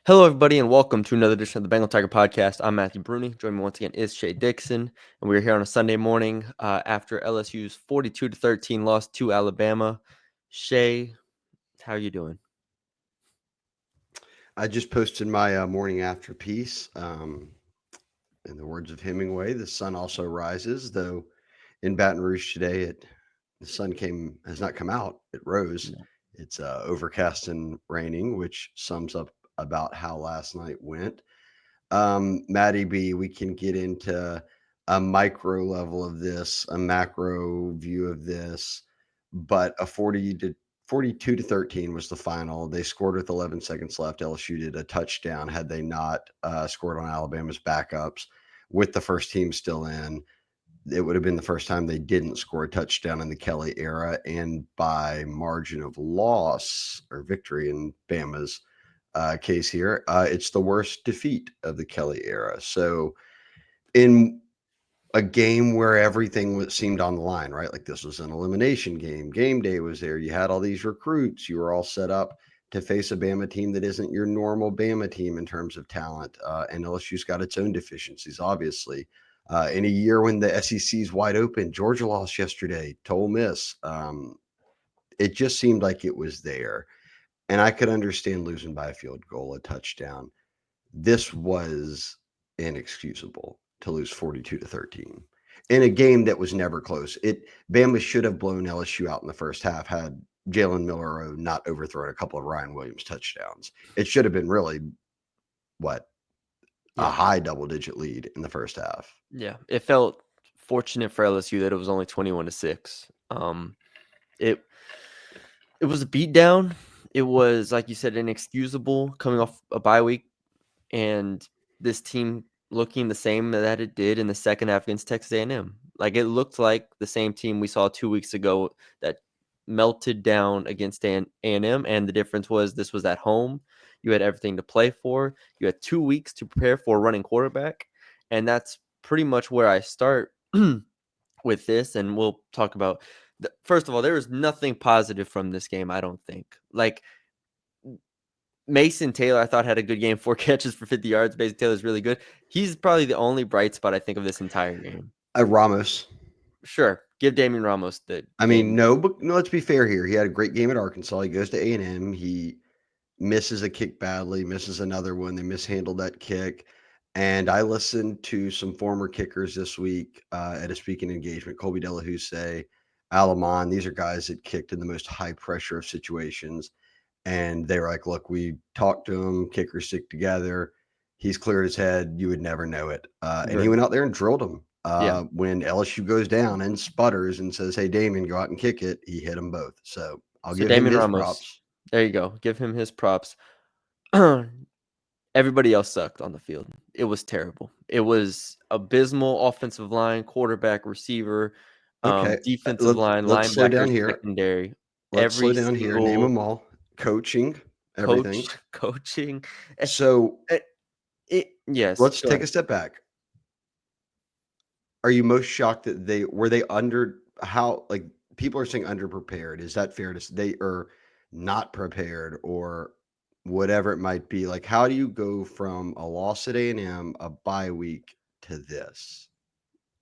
Hello, everybody, and welcome to another edition of the Bengal Tiger Podcast. I'm Matthew Bruni. Joining me once again is Shay Dixon, and we're here on a Sunday morning after LSU's 42-13 loss to Alabama. Shay, how are you doing? I just posted my morning after piece. In the words of Hemingway, the sun also rises, though in Baton Rouge today, the sun has not come out. It rose. No. It's overcast and raining, which sums up about how last night went. Maddie B, we can get into a micro level of this, a macro view of this, but a 42-13 was the final. They scored with 11 seconds left. LSU did a touchdown had they not scored on Alabama's backups with the first team still in. It would have been the first time they didn't score a touchdown in the Kelly era, and by margin of loss or victory in Bama's case here, it's the worst defeat of the Kelly era. So, in a game where everything seemed on the line, right? Like this was an elimination game. Game day was there. You had all these recruits. You were all set up to face a Bama team that isn't your normal Bama team in terms of talent. And LSU's got its own deficiencies, obviously. In a year when the SEC's wide open, Georgia lost yesterday to Ole Miss. It just seemed like it was there. And I could understand losing by a field goal, a touchdown. This was inexcusable to lose 42-13 in a game that was never close. Bama should have blown LSU out in the first half had Jalen Miller not overthrown a couple of Ryan Williams touchdowns. It should have been really what a Yeah, high double-digit lead in the first half. yeah. It felt fortunate for LSU that it was only 21-6. It it was a beatdown. It was, like you said, inexcusable coming off a bye week, and this team looking the same that it did in the second half against Texas A&M. Like, it looked like the same team we saw 2 weeks ago that melted down against A&M, and the difference was this was at home. You had everything to play for. You had 2 weeks to prepare for a running quarterback, and that's pretty much where I start with this, and we'll talk about first of all, there was nothing positive from this game, I don't think. Like, Mason Taylor, I thought, had a good game, 4 catches for 50 yards. Mason Taylor's really good. He's probably the only bright spot, I think, of this entire game. Ramos. Sure, give Damian Ramos the I mean, game. but no, let's be fair here. He had a great game at Arkansas. He goes to A&M. He misses a kick badly, misses another one. They mishandled that kick. And I listened to some former kickers this week at a speaking engagement, Colby Delahousse, Alamon. These are guys that kicked in the most high pressure of situations. And they were like, look, we talked to him, kickers stick together. He's cleared his head. You would never know it. And he Right. went out there and drilled him. Yeah. When LSU goes down and sputters and says, hey, Damon, go out and kick it, he hit them both. So I'll So give him Damian his Ramos, props. there you go. Give him his props. Everybody else sucked on the field. It was terrible. It was abysmal offensive line, quarterback, receiver, Okay, defensive line, let's slow linebacker, down here. secondary. Let's slow Every down here. Name single them all. Coaching, everything. coaching. So Eh, yes, let's go take ahead. a step back. Are you most shocked that they under how like people are saying underprepared? Is that fair to say they are not prepared or whatever it might be? Like, how do you go from a loss at A&M, a bye week to this?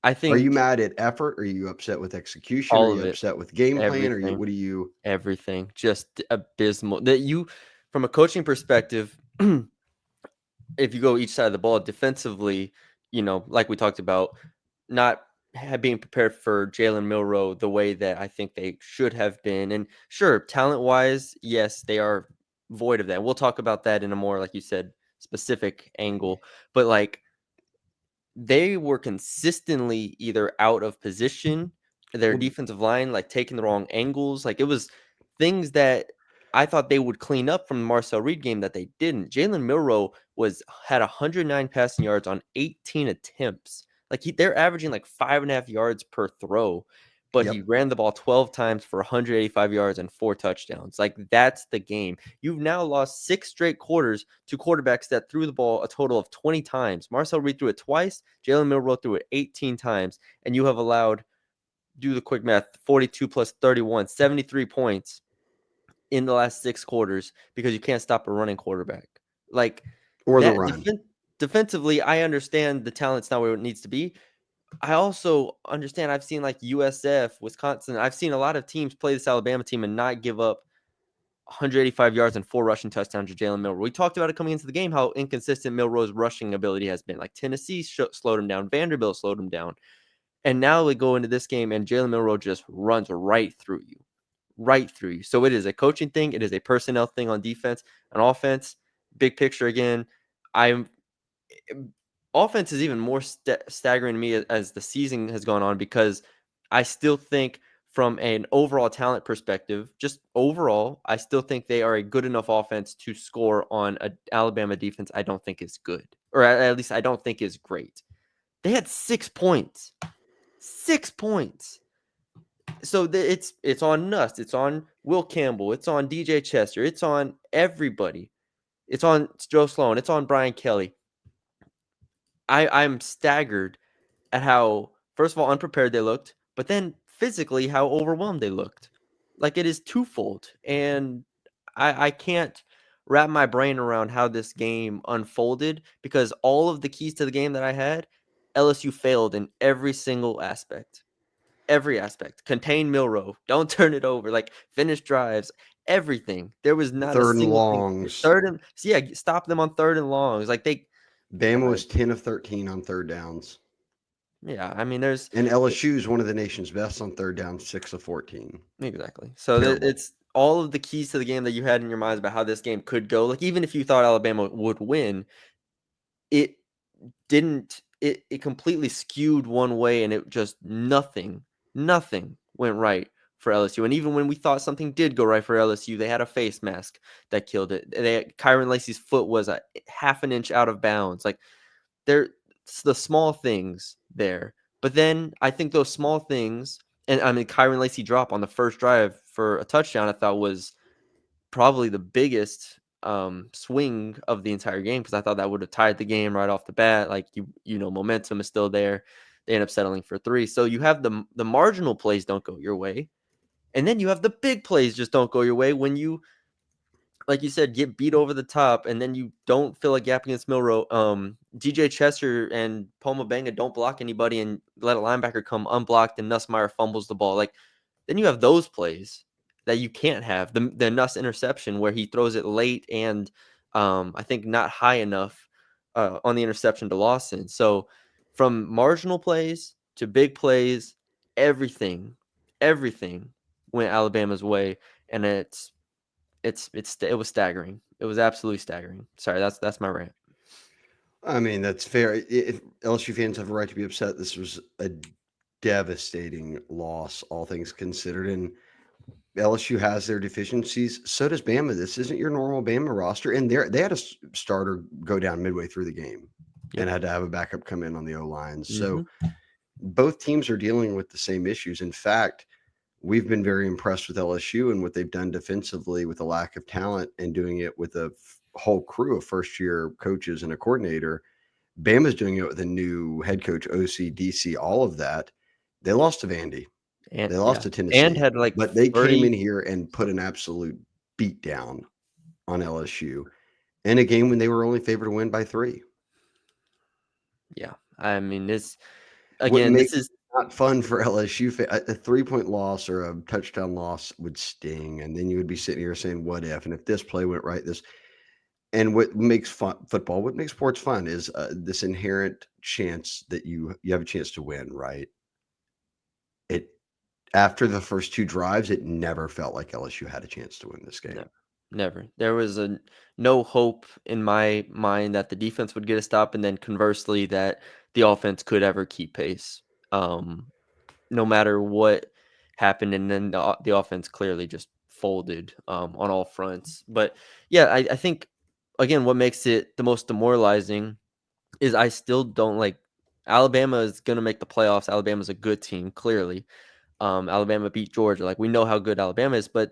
I Are you think mad at effort? Are you upset with execution? Are all you of it, upset with game plan? Are you everything, what do you everything, just abysmal. That you, from a coaching perspective, if you go each side of the ball defensively, like we talked about, not being prepared for Jalen Milroe the way that I think they should have been. And sure, talent wise, yes, they are void of that. We'll talk about that in a more, like you said, specific angle. But like, they were consistently either out of position, their well, defensive line, like taking the wrong angles. Like, it was things that I thought they would clean up from the Marcel Reed game that they didn't. Jalen Milroe had 109 passing yards on 18 attempts. Like, they're averaging like 5.5 yards per throw, but he yep. ran the ball 12 times for 185 yards and 4 touchdowns. Like, that's the game. You've now lost 6 straight quarters to quarterbacks that threw the ball a total of 20 times. Marcel Reed threw it twice. Jalen Milroe threw it 18 times. And you have allowed, do the quick math, 42 plus 31, 73 points in the last 6 quarters because you can't stop a running quarterback. Like Or the that run. defensively, I understand the talent's not where it needs to be. I also understand I've seen like USF, Wisconsin. I've seen a lot of teams play this Alabama team and not give up 185 yards and 4 rushing touchdowns to Jalen Milroe. We talked about it coming into the game, how inconsistent Milroe's rushing ability has been. Like Tennessee slowed him down, Vanderbilt slowed him down. And now we go into this game and Jalen Milroe just runs right through you. Right through you. So it is a coaching thing. It is a personnel thing on defense. On offense, big picture again, I'm offense is even more staggering to me as the season has gone on, because I still think from an overall talent perspective, just overall, I still think they are a good enough offense to score on an Alabama defense I don't think is good, or at least I don't think is great. They had 6 points. 6 points. So it's on Nuss, it's on Will Campbell, it's on DJ Chester, it's on everybody. It's on Joe Sloan, it's on Brian Kelly. I'm staggered at how, first of all, unprepared they looked, but then physically how overwhelmed they looked. Like it is twofold. And I can't wrap my brain around how this game unfolded, because all of the keys to the game that I had, LSU failed in every single aspect. Every aspect. Contain Milroe. Don't turn it over. Like finish drives. Everything. There was not a Third and single thing. longs. Third and so yeah, stop them on third and longs. Like Bama was 10 of 13 on third downs. yeah, I mean, there's And LSU is one of the nation's best on third down, 6 of 14. exactly. So Terrible. it's all of the keys to the game that you had in your minds about how this game could go. Like even if you thought Alabama would win, it didn't. It completely skewed one way, and it just nothing went right for LSU. And even when we thought something did go right for LSU, they had a face mask that killed it. Kyron Lacy's foot was a half an inch out of bounds. Like they're the small things there. But then I think those small things, and I mean, Kyron Lacy drop on the first drive for a touchdown, I thought was probably the biggest swing of the entire game, because I thought that would have tied the game right off the bat. Like momentum is still there. They end up settling for 3. So you have the marginal plays don't go your way, and then you have the big plays just don't go your way when you, like you said, get beat over the top, and then you don't fill a gap against Milroe. DJ Chester and Poma Banga don't block anybody and let a linebacker come unblocked, and Nussmeier fumbles the ball. Like then you have those plays that you can't have. The Nuss interception where he throws it late and I think not high enough on the interception to Lawson. So from marginal plays to big plays, everything went Alabama's way, and it was staggering. It was absolutely staggering. Sorry, that's my rant. I mean, that's fair. If LSU fans have a right to be upset, this was a devastating loss, all things considered. And LSU has their deficiencies. So does Bama. This isn't your normal Bama roster. And they had a starter go down midway through the game and had to have a backup come in on the O-line. So both teams are dealing with the same issues. In fact, we've been very impressed with LSU and what they've done defensively with a lack of talent and doing it with a whole crew of first-year coaches and a coordinator. Bama's doing it with a new head coach, OC, DC, all of that. They lost to Vandy. And They lost to Tennessee. and had like but they 30, came in here and put an absolute beat down on LSU in a game when they were only favored to win by 3. Yeah, I mean, this What again, makes this is not fun for LSU. A 3-point loss or a touchdown loss would sting, and then you would be sitting here saying, "What if?" And if this play went right, this. And what makes football, what makes sports fun, is this inherent chance that you have a chance to win. Right? It after the first 2 drives, it never felt like LSU had a chance to win this game. no, never. There was no hope in my mind that the defense would get a stop, and then conversely that the offense could ever keep pace. No matter what happened, and then the offense clearly just folded on all fronts. But yeah, I think again what makes it the most demoralizing is I still don't like Alabama is going to make the playoffs. Alabama's a good team, clearly. Alabama beat Georgia. Like we know how good Alabama is, but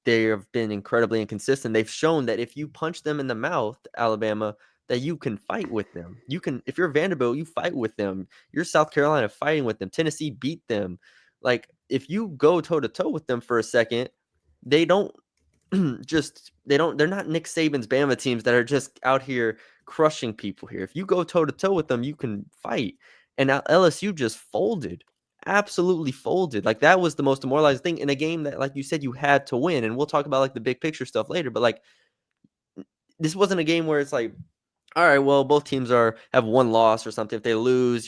they have been incredibly inconsistent. They've shown that if you punch them in the mouth, Alabama, that you can fight with them. You can, if you're Vanderbilt, you fight with them. You're South Carolina fighting with them. Tennessee beat them. Like if you go toe to toe with them for a second, they don't they're not Nick Saban's Bama teams that are just out here crushing people here. If you go toe to toe with them, you can fight. And LSU just folded, absolutely folded. Like that was the most demoralizing thing in a game that, like you said, you had to win. And we'll talk about like the big picture stuff later. But like this wasn't a game where it's like, all right, well, both teams have one loss or something. If they lose,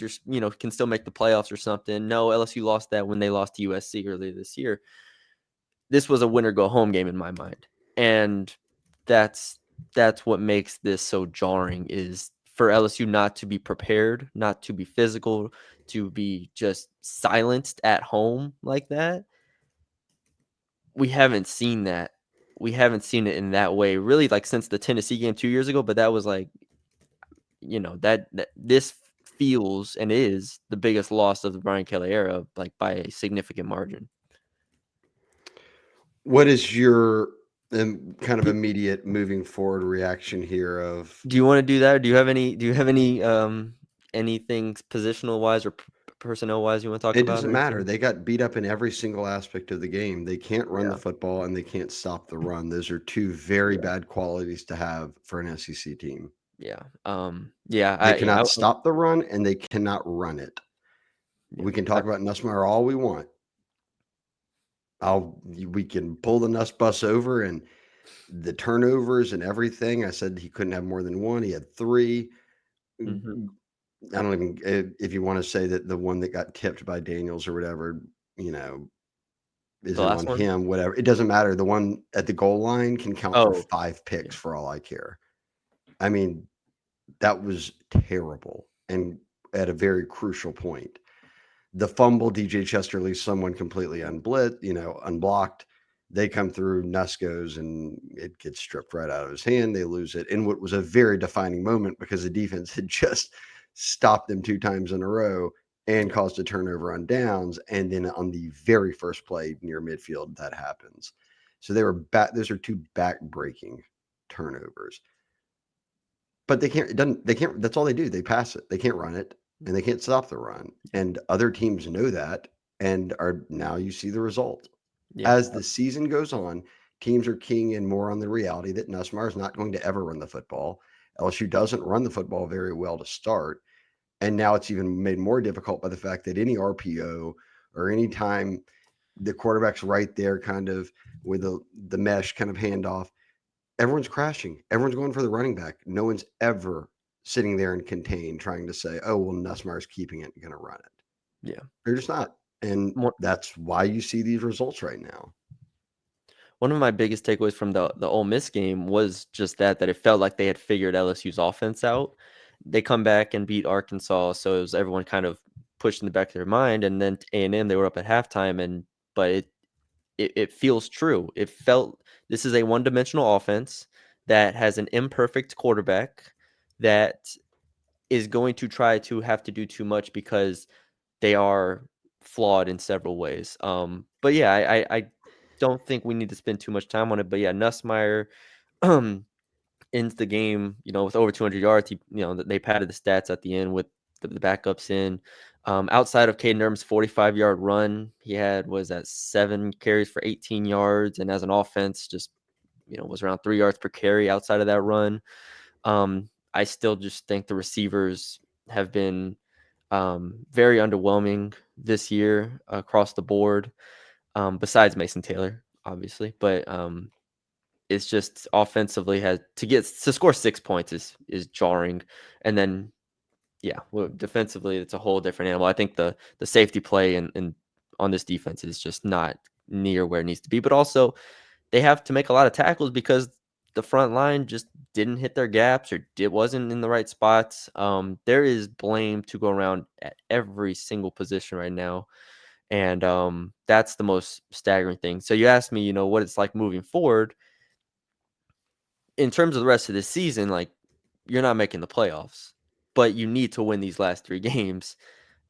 can still make the playoffs or something. No, LSU lost that when they lost to USC earlier this year. This was a winner go home game in my mind. And that's what makes this so jarring, is for LSU not to be prepared, not to be physical, to be just silenced at home like that. We haven't seen that. We haven't seen it in that way really, like since the Tennessee game 2 years ago, but that was like, that this feels and is the biggest loss of the Brian Kelly era, like by a significant margin. What is your kind of immediate moving forward reaction here of? Do you want to do that? Or do you have any anything positional wise or personnel wise you want to talk It about doesn't or matter. anything? They got beat up in every single aspect of the game. They can't run the Yeah. football and they can't stop the run. Those are two very Yeah. bad qualities to have for an SEC team. Yeah. Yeah. They cannot stop the run and they cannot run it. Yeah. We can talk about Nussmeier all we want. We can pull the Nuss bus over and the turnovers and everything. I said he couldn't have more than one. He had 3. Mm-hmm. I don't even, if you want to say that the one that got tipped by Daniels or whatever, The isn't last on one. him, whatever. It doesn't matter. The one at the goal line can count for Oh, 5 picks yeah. for all I care. I mean, that was terrible and at a very crucial point. The fumble, DJ Chester leaves someone completely unblocked. They come through, Nuss goes, and it gets stripped right out of his hand. They lose it in what was a very defining moment because the defense had just stopped them 2 times in a row and Yeah. caused a turnover on downs. And then on the very first play near midfield, that happens. So they were back. Those are 2 back-breaking turnovers. But they can't. That's all they do. They pass it. They can't run it, and they can't stop the run. Yeah. And other teams know that, and are now you see the result. Yeah. As the season goes on, teams are keying in more on the reality that Nussmeier is not going to ever run the football. LSU doesn't run the football very well to start. And now it's even made more difficult by the fact that any RPO or any time the quarterback's right there, kind of with the mesh kind of handoff, everyone's crashing. Everyone's going for the running back. No one's ever sitting there and contained trying to say, oh, well, Nussmeier's keeping it and going to run it. Yeah. They're just not. And that's why you see these results right now. One of my biggest takeaways from the Ole Miss game was just that it felt like they had figured LSU's offense out. They come back and beat Arkansas, so it was everyone kind of pushed in the back of their mind. And then A&M, they were up at halftime, but it feels true. It felt this is a one-dimensional offense that has an imperfect quarterback that is going to try to have to do too much because they are flawed in several ways. But yeah, I don't think we need to spend too much time on it. But yeah, Nussmeier ends the game, with over 200 yards. They padded the stats at the end with the backups in. Outside of Caden Erm's 45-yard run, he had, was that 7 carries for 18 yards, and as an offense, just was around 3 yards per carry outside of that run. I still just think the receivers have been very underwhelming this year across the board, besides Mason Taylor, obviously. But it's just offensively to score 6 points is jarring. And then, yeah, defensively, it's a whole different animal. I think the safety play and on this defense is just not near where it needs to be. But also, they have to make a lot of tackles because the front line just didn't hit their gaps or it wasn't in the right spots. There is blame to go around at every single position right now. And that's the most staggering thing. So you asked me, what it's like moving forward. In terms of the rest of the season, like, you're not making the playoffs, but you need to win these last 3 games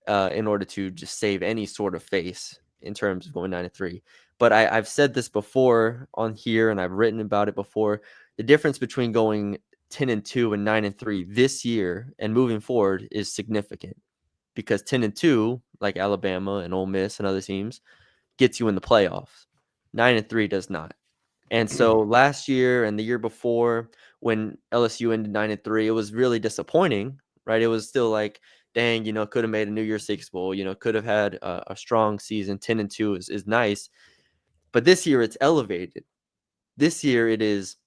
in order to just save any sort of face in terms of going 9-3. But I've said this before on here, and I've written about it before. The difference between going 10-2 and 9-3 this year and moving forward is significant, because 10-2, like Alabama and Ole Miss and other teams, gets you in the playoffs. 9-3 does not. And so last year and the year before, when LSU ended 9-3, it was really disappointing, right? It was still like, dang, could have made a New Year's Six bowl, could have had a strong season. 10-2 is nice, but this year it's elevated. This year it is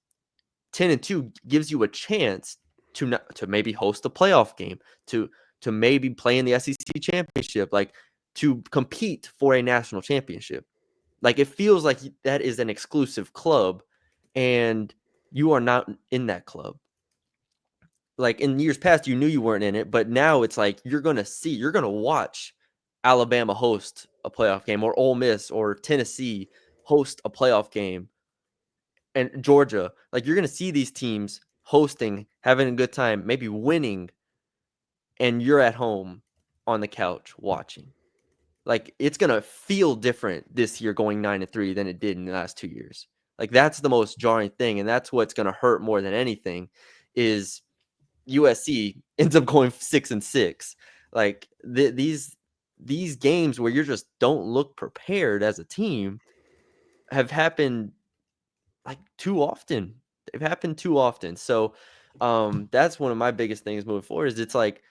10-2 gives you a chance to maybe host a playoff game, to maybe play in the SEC championship, like to compete for a national championship. Like it feels like that is an exclusive club, and you are not in that club. Like in years past, you knew you weren't in it, but now it's like you're gonna watch Alabama host a playoff game, or Ole Miss or Tennessee host a playoff game, and Georgia. Like you're gonna see these teams hosting, having a good time, maybe winning, and you're at home on the couch watching. Like it's gonna feel different this year going 9-3 than it did in the last 2 years. Like that's the most jarring thing, and that's what's gonna hurt more than anything. Is USC ends up going 6-6. Like these games where you just don't look prepared as a team have happened like too often. They've happened too often. So that's one of my biggest things moving forward. Is it's like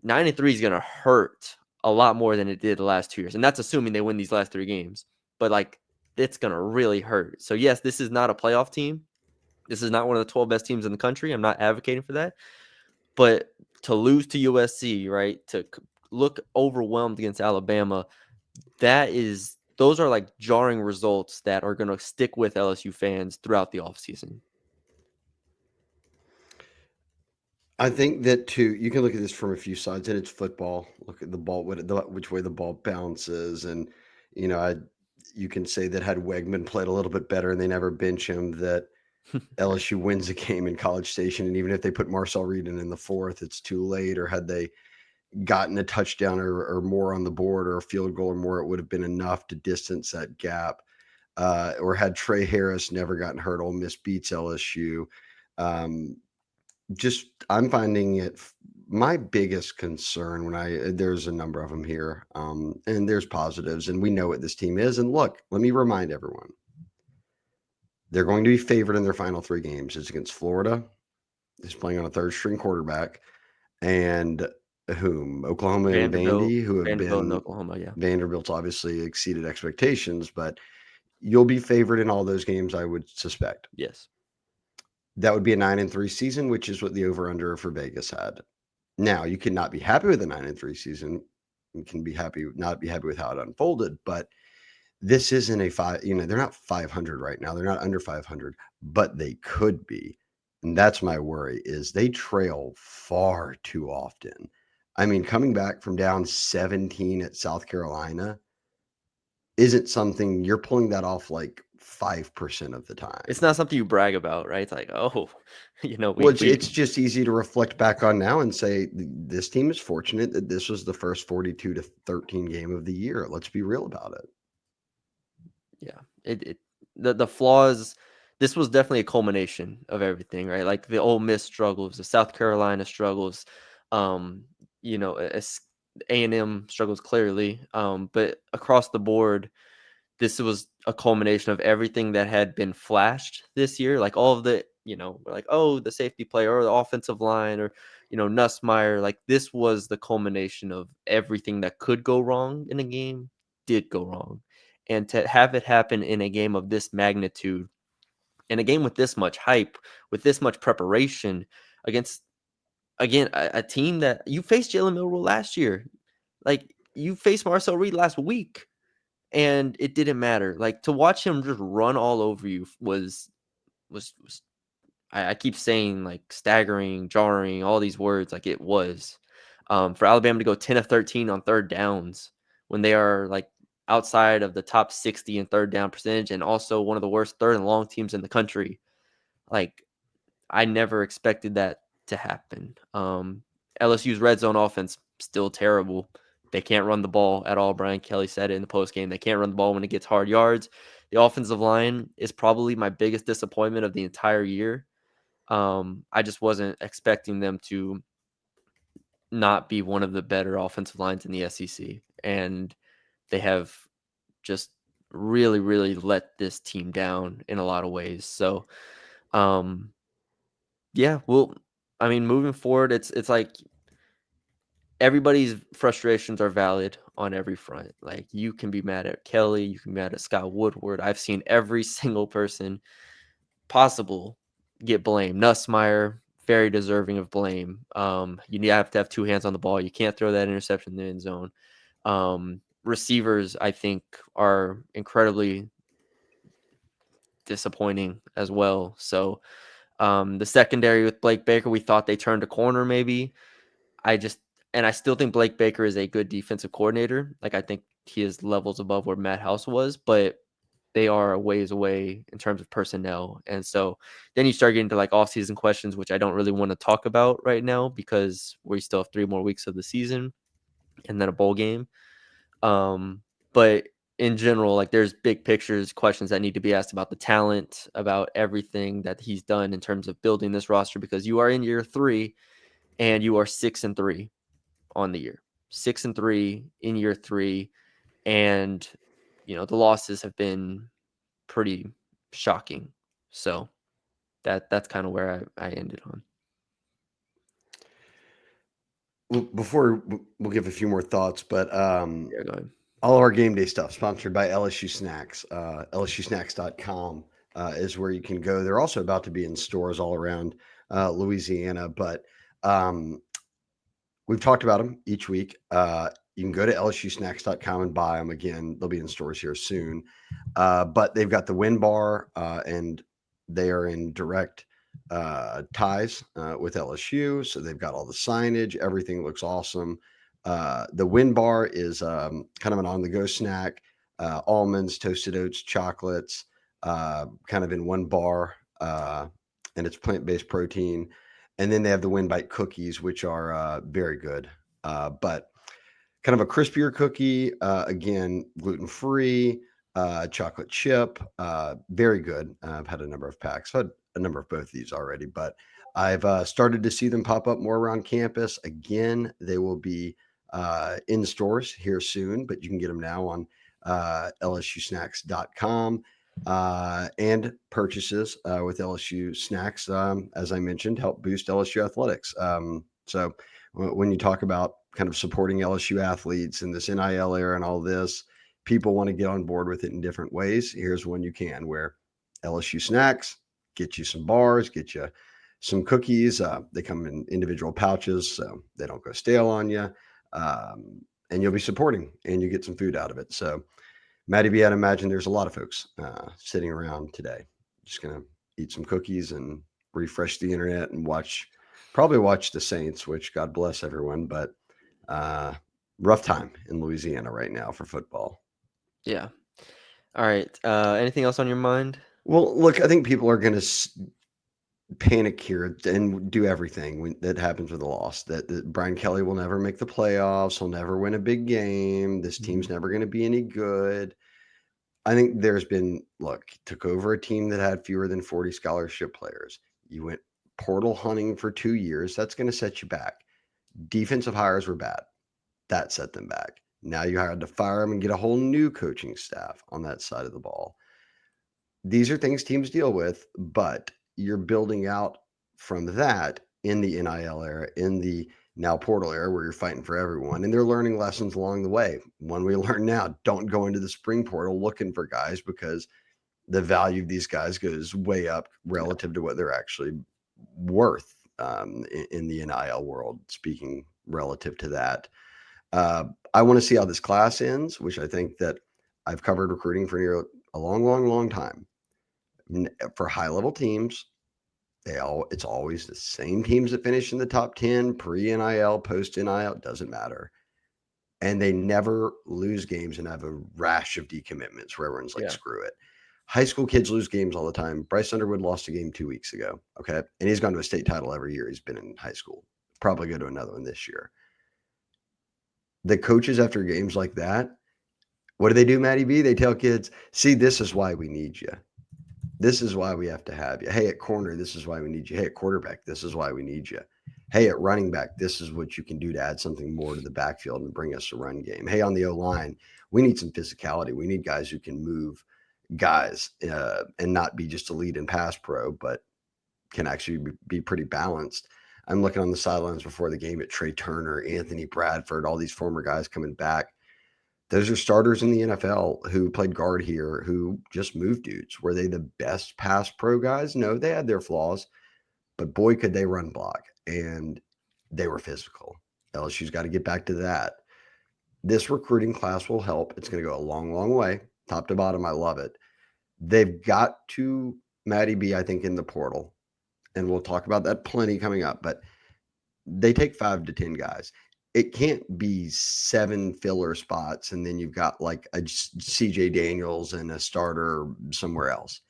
9-3 is gonna hurt a lot more than it did the last 2 years, and that's assuming they win these last 3 games. But like it's gonna really hurt. So yes, this is not a playoff team. This is not one of the 12 best teams in the country. I'm not advocating for that. But to lose to USC, right? To look overwhelmed against Alabama, those are like jarring results that are going to stick with LSU fans throughout the offseason. I think that too. You can look at this from a few sides, and it's football. Look at the ball, which way the ball bounces, and you know, you can say that had Wegman played a little bit better and they never bench him, that LSU wins a game in College Station, and even if they put Marcel Reed in the fourth, it's too late. Or had they gotten a touchdown or more on the board, or a field goal or more, it would have been enough to distance that gap. Or had Trey Harris never gotten hurt, Ole Miss beats LSU. I'm finding it my biggest concern there's a number of them here, and there's positives, and we know what this team is. And look, let me remind everyone, they're going to be favored in their final 3 games. It's against Florida, is playing on a third string quarterback, and Oklahoma and Vandy, who have Vanderbilt and been Oklahoma. Yeah. Vanderbilt's obviously exceeded expectations, but you'll be favored in all those games, I would suspect. Yes. That would be a 9-3 season, which is what the over-under for Vegas had. Now, you cannot be happy with a 9-3 season. You can not be happy with how it unfolded, but this isn't they're not 500 right now. They're not under 500, but they could be. And that's my worry, is they trail far too often. I mean, coming back from down 17 at South Carolina isn't something you're pulling that off like 5% of the time. It's not something you brag about, right? It's like, oh, it's just easy to reflect back on now and say this team is fortunate that this was the first 42-13 game of the year. Let's be real about it. Yeah, the flaws. This was definitely a culmination of everything, right? Like the Ole Miss struggles, the South Carolina struggles, A&M struggles clearly, but across the board, this was a culmination of everything that had been flashed this year. Like all of the, like, oh, the safety player or the offensive line or, Nussmeier. Like this was the culmination of everything that could go wrong in a game did go wrong. And to have it happen in a game of this magnitude, in a game with this much hype, with this much preparation against, again, a team that you faced Jalen Milroe last year. Like you faced Marcel Reed last week. And it didn't matter. Like to watch him just run all over you was I keep saying like staggering, jarring, all these words. Like it was for Alabama to go 10 of 13 on third downs when they are like outside of the top 60 in third down percentage, and also one of the worst third and long teams in the country. Like I never expected that to happen. LSU's red zone offense still terrible. They can't run the ball at all. Brian Kelly said it in the post game. They can't run the ball when it gets hard yards. The offensive line is probably my biggest disappointment of the entire year. I just wasn't expecting them to not be one of the better offensive lines in the SEC, and they have just really, really let this team down in a lot of ways. So, um, yeah, well, I mean, moving forward, it's like everybody's frustrations are valid on every front. Like you can be mad at Kelly, you can be mad at Scott Woodward. I've seen every single person possible get blamed. Nussmeyer, very deserving of blame. You have to have two hands on the ball. You can't throw that interception in the end zone. Receivers, I think, are incredibly disappointing as well. So the secondary with Blake Baker, we thought they turned a corner maybe. I just and I still think Blake Baker is a good defensive coordinator. Like I think he is levels above where Matt House was, but they are a ways away in terms of personnel. And so then you start getting to like off-season questions, which I don't really want to talk about right now because we still have 3 more weeks of the season and then a bowl game. But in general, like there's big pictures, questions that need to be asked about the talent, about everything that he's done in terms of building this roster because you are in year 3 and you are 6-3 on the year. 6-3 in year 3, and the losses have been pretty shocking. So that's kind of where I ended on. Before we'll give a few more thoughts, but Yeah, go ahead. all of our game day stuff sponsored by LSU Snacks. LSUSnacks.com is where you can go. They're also about to be in stores all around Louisiana, but we've talked about them each week. You can go to LSUSnacks.com and buy them. Again, they'll be in stores here soon. But they've got the Win Bar, and they are in direct ties with LSU. So they've got all the signage. Everything looks awesome. The Win Bar is kind of an on-the-go snack. Almonds, toasted oats, chocolates, kind of in one bar. And it's plant-based protein. And then they have the Win Bite cookies, which are very good. But kind of a crispier cookie, again, gluten-free, chocolate chip, very good. I've had a number of packs. I've had a number of both of these already, but I've started to see them pop up more around campus. Again, they will be in stores here soon, but you can get them now on LSUsnacks.com. And purchases with LSU Snacks, as I mentioned, help boost LSU athletics. So when you talk about kind of supporting LSU athletes in this NIL era and all this, people want to get on board with it in different ways. Here's one you can, where LSU Snacks get you some bars, get you some cookies. They come in individual pouches, so they don't go stale on you. And you'll be supporting, and you get some food out of it. So Maddie B, I'd imagine there's a lot of folks sitting around today, just going to eat some cookies and refresh the internet and probably watch the Saints, which God bless everyone, but rough time in Louisiana right now for football. Yeah. All right. Anything else on your mind? Well, look, I think people are going to panic here and do everything that happens with a loss. That Brian Kelly will never make the playoffs. He'll never win a big game. This team's never going to be any good. I think took over a team that had fewer than 40 scholarship players. You went portal hunting for 2 years. That's going to set you back. Defensive hires were bad. That set them back. Now you had to fire them and get a whole new coaching staff on that side of the ball. These are things teams deal with, but you're building out from that in the NIL era, in the now portal era, where you're fighting for everyone, and they're learning lessons along the way. One we learn now: don't go into the spring portal looking for guys, because the value of these guys goes way up relative to what they're actually worth in the NIL world. Speaking relative to that, I want to see how this class ends, which I think that I've covered recruiting for near a long, long, long time. For high-level teams, it's always the same teams that finish in the top 10, pre-NIL, post-NIL, it doesn't matter. And they never lose games and have a rash of decommitments where everyone's like, screw it. High school kids lose games all the time. Bryce Underwood lost a game 2 weeks ago, okay? And he's gone to a state title every year he's been in high school. Probably go to another one this year. The coaches, after games like that, what do, Maddie B? They tell kids, see, this is why we need you. This is why we have to have you. Hey, at corner, this is why we need you. Hey, at quarterback, this is why we need you. Hey, at running back, this is what you can do to add something more to the backfield and bring us a run game. Hey, on the O-line, we need some physicality. We need guys who can move guys and not be just a lead and pass pro, but can actually be pretty balanced. I'm looking on the sidelines before the game at Trey Turner, Anthony Bradford, all these former guys coming back. Those are starters in the NFL who played guard here, who just moved dudes. Were they the best pass pro guys? No, they had their flaws, but boy, could they run block. And they were physical. LSU's got to get back to that. This recruiting class will help. It's going to go a long, long way, top to bottom. I love it. They've got to Maddie B, I think, in the portal, and we'll talk about that plenty coming up. But they take 5 to 10 guys. It can't be 7 filler spots and then you've got like a CJ Daniels and a starter somewhere else.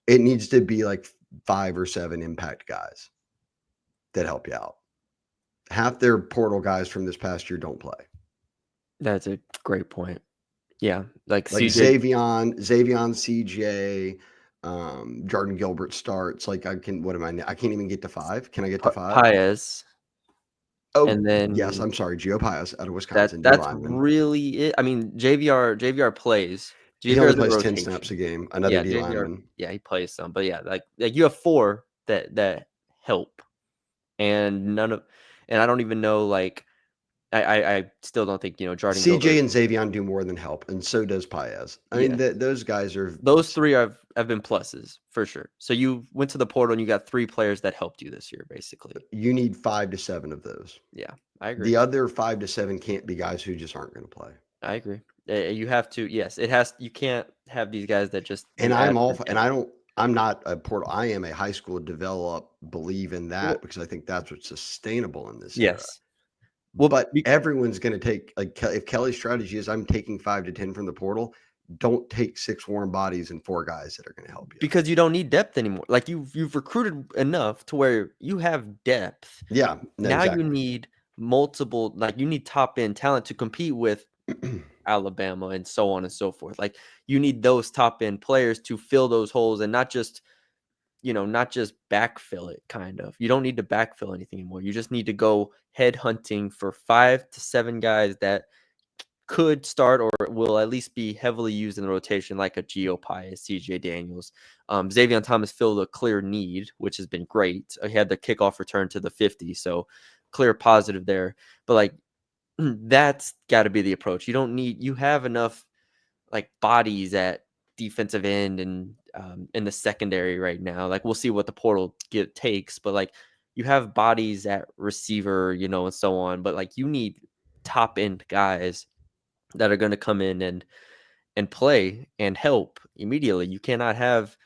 It needs to be like 5 or 7 impact guys that help you out. Half their portal guys from this past year don't play. That's a great point. Yeah, like CJ, Xavion, CJ, Jordan Gilbert starts. Like I can't even get to 5. Can I get to 5? Paez. Oh, and then yes. I'm sorry, Gio Paez out of Wisconsin. That's really it. I mean, JVR plays. He only plays 10 snaps a game. Another D lineman. Yeah, he plays some, but yeah, like you have 4 that help, and I don't even know, like I still don't think Jordan CJ Gilbert. and Xavion do more than help, and so does Paez. I mean, those guys are those 3 have been pluses for sure. So you went to the portal and you got 3 players that helped you this year, basically. You need 5 to 7 of those. Yeah, I agree. The other 5 to 7 can't be guys who just aren't going to play. I agree. You have to. Yes, it has. You can't have these guys that just. And I'm not a portal. I am a high school develop. Believe in that because I think that's what's sustainable in this era. Well, but everyone's going to take, like, if Kelly's strategy is I'm taking 5 to 10 from the portal, don't take 6 warm bodies and 4 guys that are going to help you. Because you don't need depth anymore. Like you've recruited enough to where you have depth. Yeah. No, now exactly. You need multiple, like you need top end talent to compete with Alabama and so on and so forth. Like you need those top end players to fill those holes and not just backfill it, kind of. You don't need to backfill anything anymore. You just need to go head hunting for 5 to 7 guys that could start or will at least be heavily used in the rotation, like a Gio Paez, CJ Daniels. Xavion Thomas filled a clear need, which has been great. He had the kickoff return to the 50, so clear positive there. But like that's got to be the approach. You have enough like bodies at defensive end and in the secondary right now. Like we'll see what the portal takes, but like you have bodies at receiver, and so on. But like you need top end guys that are going to come in and play and help immediately. You cannot have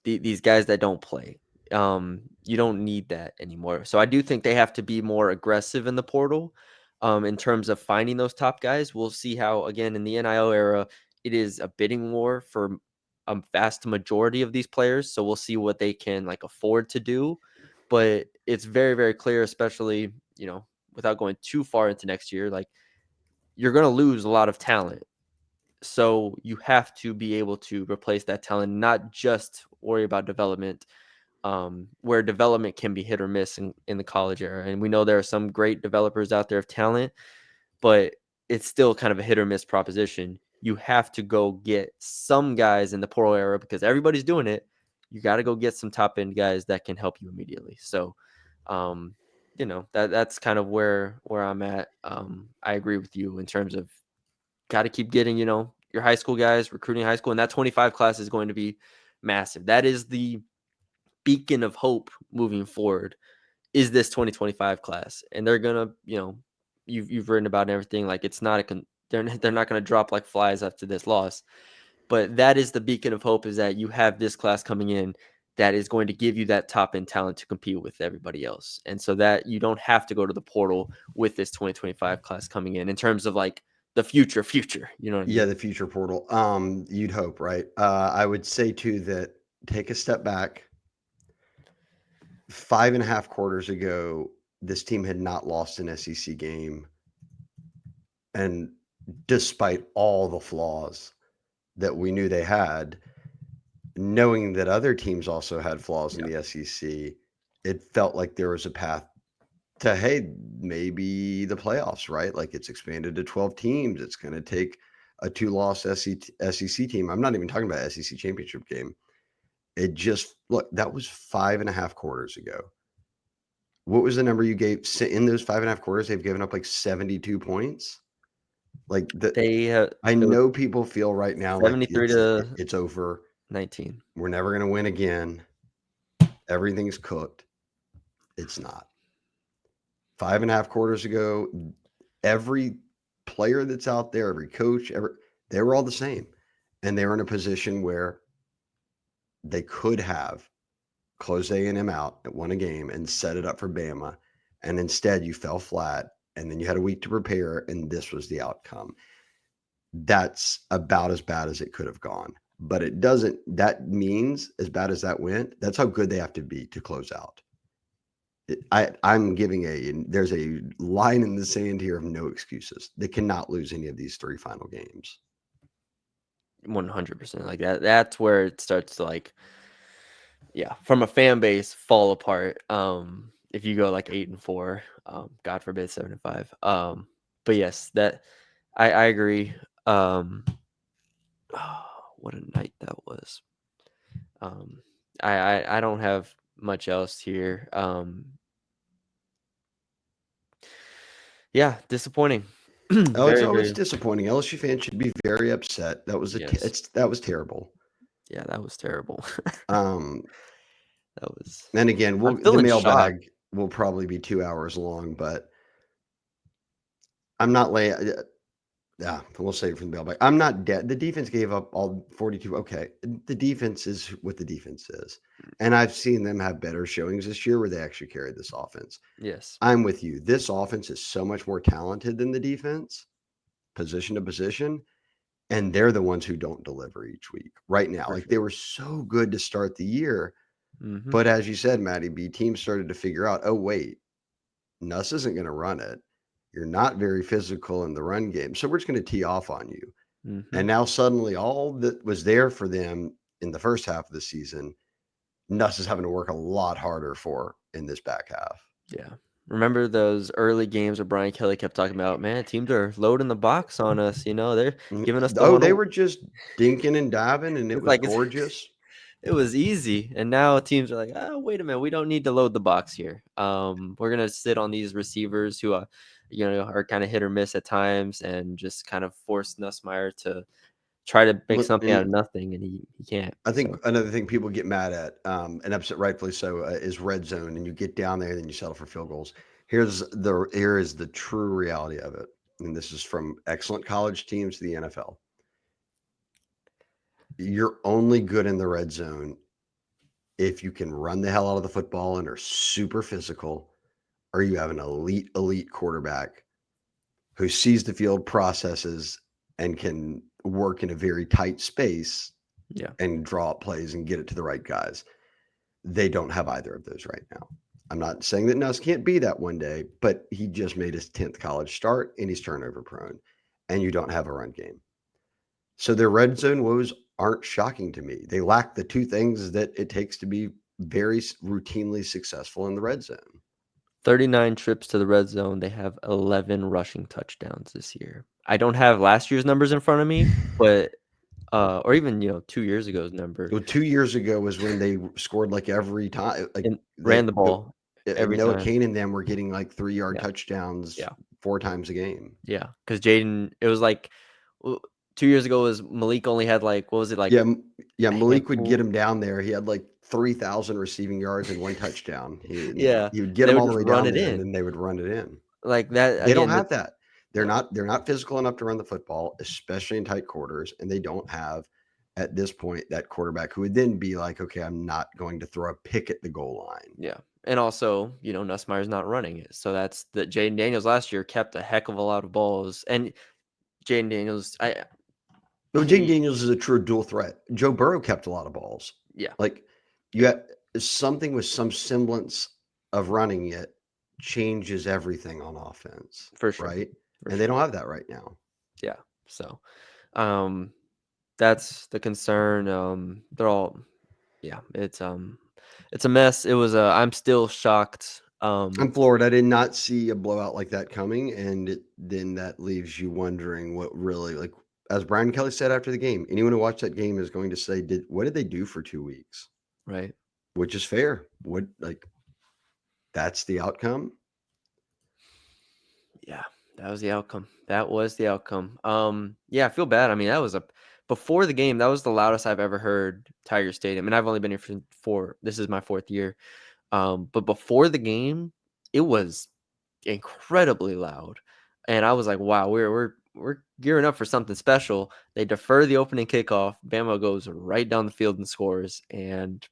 these guys that don't play. You don't need that anymore. So I do think they have to be more aggressive in the portal in terms of finding those top guys. We'll see how, again, in the NIL era, it is a bidding war for a vast majority of these players. So we'll see what they can like afford to do. But it's very, very clear, especially, without going too far into next year, like you're going to lose a lot of talent. So you have to be able to replace that talent, not just worry about development, where development can be hit or miss in the college era. And we know there are some great developers out there of talent, but it's still kind of a hit or miss proposition. You have to go get some guys in the portal era because everybody's doing it. You got to go get some top end guys that can help you immediately. So, that's kind of where I'm at. I agree with you in terms of got to keep getting, your high school guys, recruiting high school. And that 25 class is going to be massive. That is the beacon of hope moving forward, is this 2025 class. And they're going to, you've written about everything. Like it's not they're not going to drop like flies after this loss. But that is the beacon of hope, is that you have this class coming in that is going to give you that top end talent to compete with everybody else. And so that you don't have to go to the portal with this 2025 class coming in terms of like the future, you know what I mean? Yeah, the future portal. You'd hope, right? I would say too that take a step back. 5.5 quarters ago, this team had not lost an SEC game. And despite all the flaws that we knew they had, knowing that other teams also had flaws in the SEC, it felt like there was a path to, hey, maybe the playoffs, right? Like it's expanded to 12 teams. It's going to take a 2-loss SEC team. I'm not even talking about SEC championship game. It just, look, that was 5.5 quarters ago. What was the number you gave in those 5.5 quarters? They've given up like 72 points. Like I it was know people feel right now like 73 to it's over. 19. We're never going to win again. Everything's cooked. It's not. 5.5 quarters ago, every player that's out there, every coach, they were all the same. And they were in a position where they could have closed A&M out, won a game, and set it up for Bama. And instead, you fell flat, and then you had a week to prepare, and this was the outcome. That's about as bad as it could have gone. But it doesn't, that means, as bad as that went, that's how good they have to be to close out. I'm giving there's a line in the sand here of no excuses. They cannot lose any of these 3 final games. 100%. Like that's where it starts to like, yeah, from a fan base fall apart. If you go like 8-4, God forbid 7-5. But yes, that I agree. What a night that was. I don't have much else here. Yeah, disappointing. Oh, it's Very, always very. disappointing. LSU fans should be very upset. That was Yes. that was terrible. Yeah, that was terrible. Um, That was. and again, I'm the still in shock. mailbag will probably be 2 hours long, but I'm not laying. Yeah, we'll save it from the mailbag. I'm not dead. The defense gave up all 42. Okay, the defense is what the defense is, and I've seen them have better showings this year where they actually carried this offense. Yes. I'm with you. This offense is so much more talented than the defense, position to position, and they're the ones who don't deliver each week right now. For Like they sure. were so good to start the year, Mm-hmm. but as you said, Matty B, teams started to figure out, oh wait, Nuss isn't going to run it. You're not very physical in the run game, so we're just going to tee off on you. Mm-hmm. And now suddenly, all that was there for them in the first half of the season, Nuss is having to work a lot harder for in this back half. Yeah. Remember those early games where Brian Kelly kept talking about, man, teams are loading the box on us. They're giving us the Oh, one. they were just dinking and diving, and it It's was like gorgeous. it was easy, and now teams are like, oh, wait a minute, we don't need to load the box here. We're gonna sit on these receivers who are kind of hit or miss at times, and just kind of force Nussmeier to try to make something out of And nothing, and he can't. I think So another thing people get mad at, and upset rightfully so, is red zone. And you get down there and then you settle for field goals. Here is the true reality of it. And this is from excellent college teams to the NFL. You're only good in the red zone if you can run the hell out of the football and are super physical, or you have an elite quarterback who sees the field, processes, and can work in a very tight space yeah, and draw up plays and get it to the right guys. They don't have either of those right now. I'm not saying that Nuss can't be that one day, but he just made his 10th college start and he's turnover prone, and you don't have a run game. So their red zone woes aren't shocking to me. They lack the 2 things that it takes to be very routinely successful in the red zone. 39 trips to the red zone. They have 11 rushing touchdowns this year. I don't have last year's numbers in front of me, but or even 2 years ago's number. Well, 2 years ago was when they scored like every time. Like And ran the ball every Noah time. Kane and them were getting like 3-yard Yeah, touchdowns yeah, 4 times a game. yeah. Because Jaden, it was like 2 years ago was Malik only had like, what was it, like Yeah, yeah, a Malik would get handful? him down there. He had like 3,000 receiving yards and 1 touchdown. Yeah, He would and get they him would all the just way run down it there, and in then they would run it in. like that They don't again. have that. No. They're not physical enough to run the football, especially in tight quarters, and they don't have at this point that quarterback who would then be like, okay, I'm not going to throw a pick at the goal line. Yeah. And also, Nussmeier's not running it. So that's that Jaden Daniels last year kept a heck of a lot of balls. And Jaden Daniels, No, Jaden he, Daniels is a true dual threat. Joe Burrow kept a lot of balls. yeah, Like you have something with some semblance of running it changes everything on offense, for sure. right? For And they sure. don't have that right now. Yeah. So that's the concern. They're all, yeah, it's It's a mess. It was I'm still shocked. I'm floored. I did not see a blowout like that coming, and then that leaves you wondering what really, like, as Brian Kelly said after the game, anyone who watched that game is going to say, what did they do for 2 weeks?" Right. Which is fair. That's the outcome. Yeah, that was the outcome. That was the outcome. Yeah, I feel bad. I mean, before the game, that was the loudest I've ever heard Tiger Stadium, and I've only been here for this is my 4th year. But before the game, it was incredibly loud, and I was like, "Wow, we're gearing up for something special." They defer the opening kickoff. Bama goes right down the field and scores, and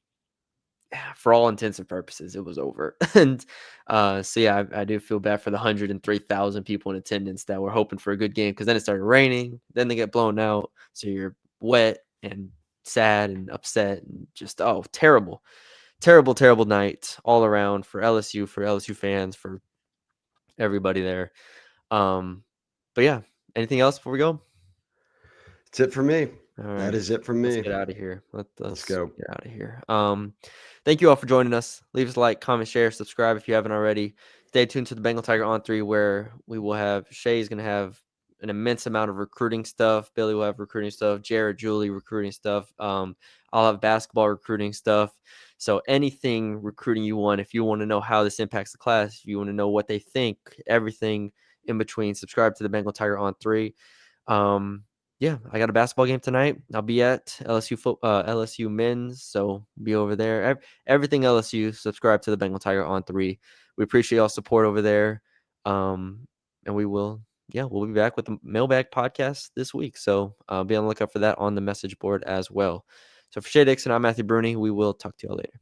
for all intents and purposes, it was over. And so yeah, I do feel bad for the 103,000 people in attendance that were hoping for a good game, because then it started raining, then they get blown out, so you're wet and sad and upset and just terrible, terrible, terrible night all around for LSU fans, for everybody there. But yeah, anything else before we go? That's it for me. All That right, is it from let's me. get out of here. Let's Let's go. get out of here. Thank you all for joining us. Leave us a like, comment, share, subscribe if you haven't already. Stay tuned to the Bengal Tiger on 3, where we will have Shay's going to have an immense amount of recruiting stuff. Billy will have recruiting stuff. Jared, Julie, recruiting stuff. I'll have basketball recruiting stuff. So anything recruiting you want, if you want to know how this impacts the class, if you want to know what they think, everything in between, subscribe to the Bengal Tiger on 3. Yeah, I got a basketball game tonight. I'll be at LSU men's, so be over there. Everything LSU. Subscribe to the Bengal Tiger on 3. We appreciate y'all support over there, and we'll be back with the mailbag podcast this week. So be on the lookout for that on the message board as well. So for Shay Dixon, I'm Matthew Bruni. We will talk to y'all later.